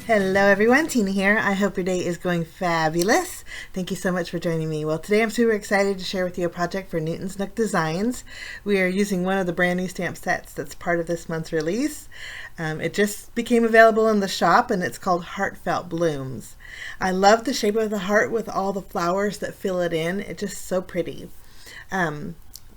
Hello everyone, Tina here. I hope your day is going fabulous. Thank you so much for joining me. Well, today I'm super excited to share with you a project for Newton's Nook Designs. We are using one of the brand new stamp sets that's part of this month's release. It just became available in the shop and it's called Heartfelt Blooms. I love the shape of the heart with all the flowers that fill it in. It's just so pretty.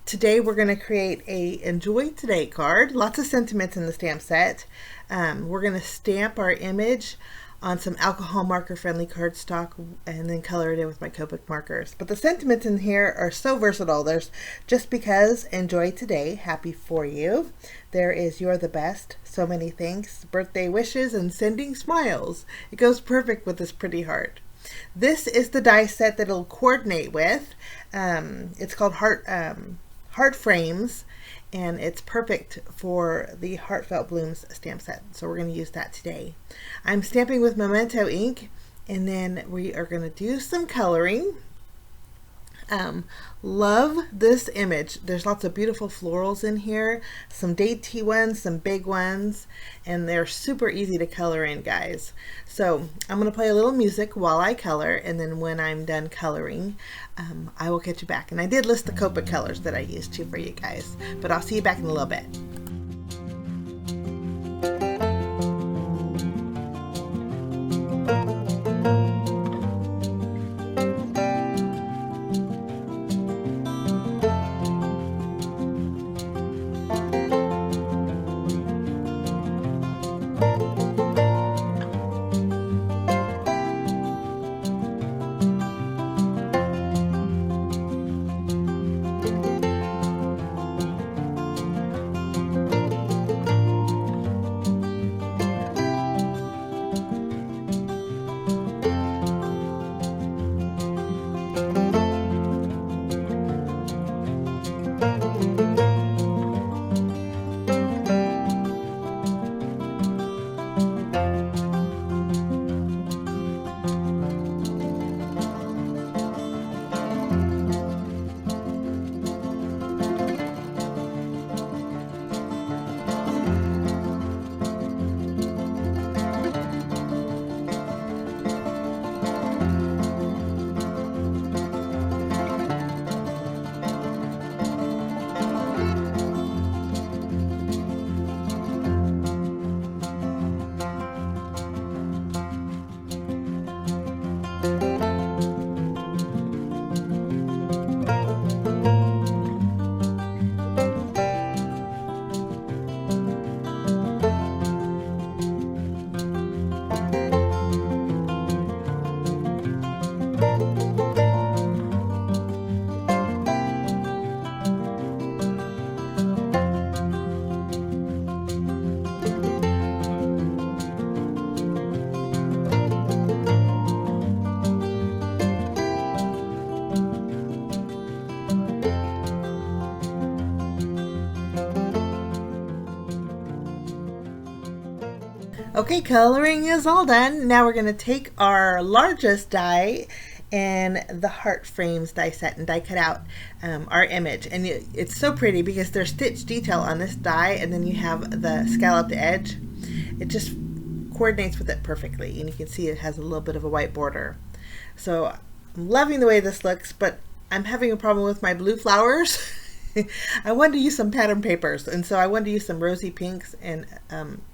Today we're going to create a Enjoy Today card. Lots of sentiments in the stamp set. We're going to stamp our image on some alcohol marker friendly cardstock and then color it in with my Copic markers. But the sentiments in here are so versatile. There's just because, enjoy today, happy for you. There is you're the best, so many thanks, birthday wishes, and sending smiles. It goes perfect with this pretty heart. This is the die set that it'll coordinate with. It's called Heart Frames, and it's perfect for the Heartfelt Blooms stamp set. So we're going to use that today. I'm stamping with Memento ink, and then we are going to do some coloring. Love this image. There's lots of beautiful florals in here, some dainty ones, some big ones, and they're super easy to color in, guys. So I'm going to play a little music while I color, and then when I'm done coloring, I will get you back. And I did list the Copic colors that I used too for you guys, but I'll see you back in a little bit. Okay, coloring is all done. Now we're going to take our largest die and the Heart Frames die set and die cut out our image. And it's so pretty because there's stitch detail on this die, and then you have the scalloped edge. It just coordinates with it perfectly, and you can see it has a little bit of a white border. So I'm loving the way this looks, but I'm having a problem with my blue flowers. I wanted to use some pattern papers, and so I wanted to use some rosy pinks and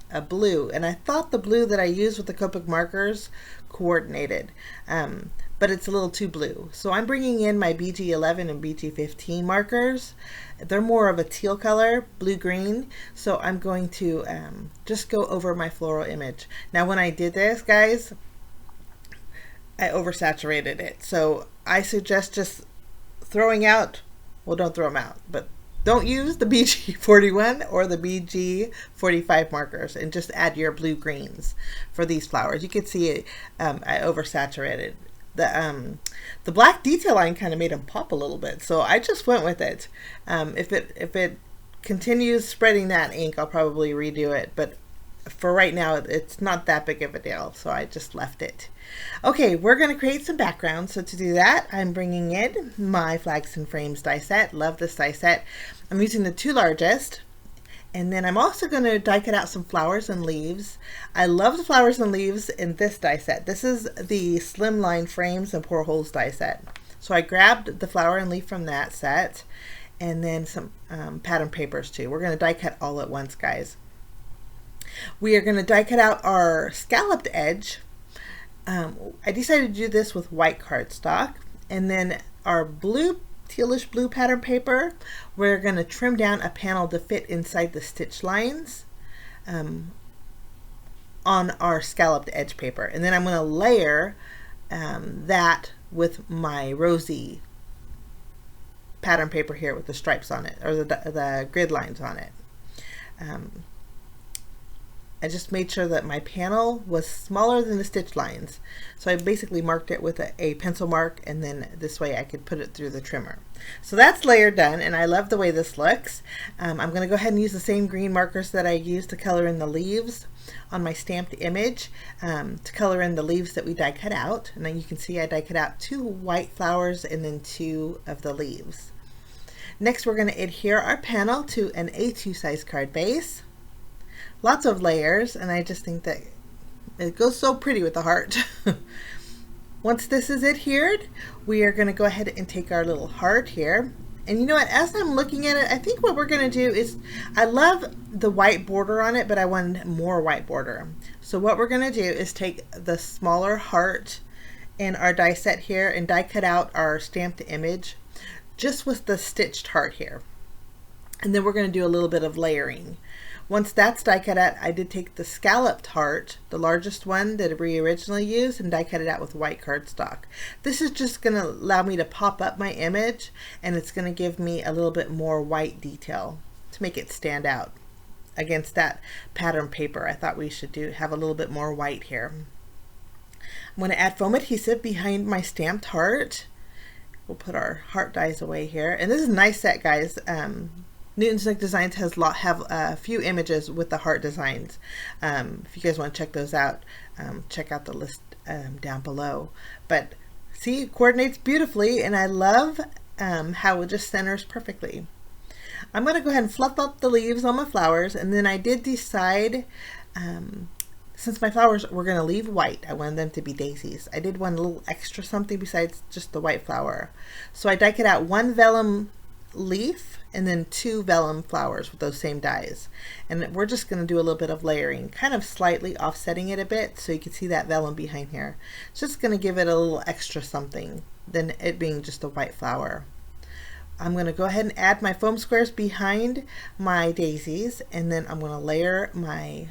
a blue, and I thought the blue that I used with the Copic markers coordinated, but it's a little too blue. So I'm bringing in my BG11 and BG15 markers. They're more of a teal color, blue-green, so I'm going to just go over my floral image. Now when I did this, guys, I oversaturated it, so I suggest just throwing out, well, don't throw them out, but don't use the BG41 or the BG45 markers, and just add your blue greens for these flowers. You can see I oversaturated. The black detail line kind of made them pop a little bit, so I just went with it. If it continues spreading that ink, I'll probably redo it, but for right now, it's not that big of a deal, so I just left it. Okay, we're going to create some backgrounds. So to do that, I'm bringing in my Flags and Frames die set. Love this die set. I'm using the two largest, And then I'm also going to die cut out some flowers and leaves. I love the flowers and leaves in this die set. This is the SLIMLINE frames and portholes die set. So I grabbed the flower and leaf from that set, and then some pattern papers too. We're going to die cut all at once, guys. We are going to die cut out our scalloped edge. I decided to do this with white cardstock, and then our blue, tealish blue pattern paper, we're going to trim down a panel to fit inside the stitch lines on our scalloped edge paper. And then I'm going to layer that with my rosy pattern paper here with the stripes on it, or the grid lines on it. I just made sure that my panel was smaller than the stitch lines. So I basically marked it with a pencil mark, and then this way I could put it through the trimmer. So that's layer done, and I love the way this looks. I'm going to go ahead and use the same green markers that I used to color in the leaves on my stamped image to color in the leaves that we die cut out. And then you can see I die cut out 2 white flowers and then 2 of the leaves. Next, we're going to adhere our panel to an A2 size card base. Lots of layers, and I just think that it goes so pretty with the heart. Once this is adhered, we are going to go ahead and take our little heart here. And you know what, as I'm looking at it, I think what we're going to do is, I love the white border on it, but I want more white border. So what we're going to do is take the smaller heart in our die set here and die cut out our stamped image just with the stitched heart here. And then we're going to do a little bit of layering. Once that's die cut out, I did take the scalloped heart, the largest one that we originally used, and die cut it out with white cardstock. This is just going to allow me to pop up my image, and it's going to give me a little bit more white detail to make it stand out against that pattern paper. I thought we should have a little bit more white here. I'm going to add foam adhesive behind my stamped heart. We'll put our heart dies away here, and this is a nice set, guys. Newton's Nook Designs have a few images with the heart designs. If you guys want to check those out, check out the list down below. But see, it coordinates beautifully, and I love how it just centers perfectly. I'm going to go ahead and fluff up the leaves on my flowers, and then I did decide, since my flowers were going to leave white, I wanted them to be daisies. I did want a little extra something besides just the white flower. So I die cut out 1 vellum leaf and then 2 vellum flowers with those same dies, and we're just going to do a little bit of layering, kind of slightly offsetting it a bit so you can see that vellum behind here. It's just going to give it a little extra something than it being just a white flower. I'm going to go ahead and add my foam squares behind my daisies, and then I'm going to layer my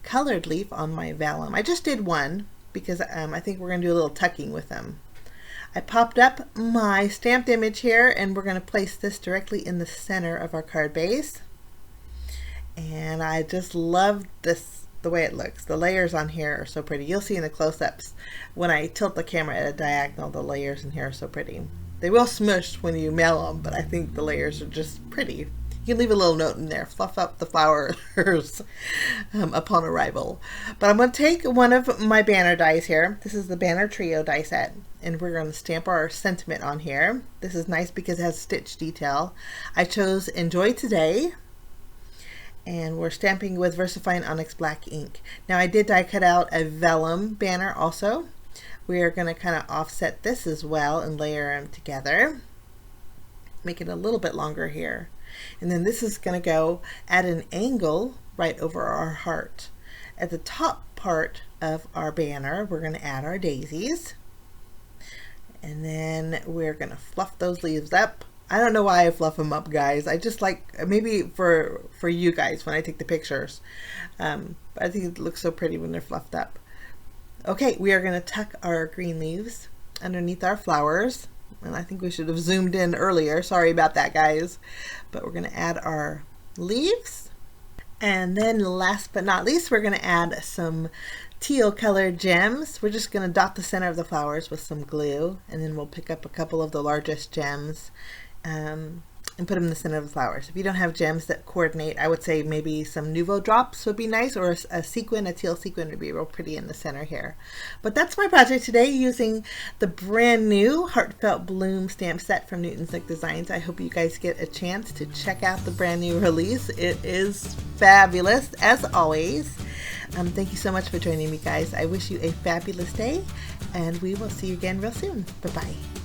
colored leaf on my vellum. I just did 1 because I think we're going to do a little tucking with them. I popped up my stamped image here, and we're going to place this directly in the center of our card base. And I just love this, the way it looks. The layers on here are so pretty. You'll see in the close-ups when I tilt the camera at a diagonal, the layers in here are so pretty. They will smush when you mail them, but I think the layers are just pretty. You can leave a little note in there, fluff up the flowers upon arrival. But I'm going to take one of my banner dies here. This is the Banner Trio die set, and we're going to stamp our sentiment on here. This is nice because it has stitch detail. I chose Enjoy Today, and we're stamping with VersaFine Onyx Black ink. Now I did die cut out a vellum banner also. We are going to kind of offset this as well and layer them together. Make it a little bit longer here. And then this is going to go at an angle right over our heart. At the top part of our banner, we're going to add our daisies. And then we're going to fluff those leaves up. I don't know why I fluff them up, guys. I just like, maybe for you guys when I take the pictures. But I think it looks so pretty when they're fluffed up. Okay, we are going to tuck our green leaves underneath our flowers. And I think we should have zoomed in earlier. Sorry about that, guys. But we're going to add our leaves. And then last but not least, we're going to add some teal colored gems. We're just going to dot the center of the flowers with some glue. And then we'll pick up a couple of the largest gems. and put them in the center of the flowers. If you don't have gems that coordinate, I would say maybe some Nouveau drops would be nice, or a sequin, a teal sequin would be real pretty in the center here. But that's my project today, using the brand new Heartfelt Bloom Stamp set from Newton's Nook Designs. I hope you guys get a chance to check out the brand new release. It is fabulous, as always. Thank you so much for joining me, guys. I wish you a fabulous day, and we will see you again real soon. Bye-bye.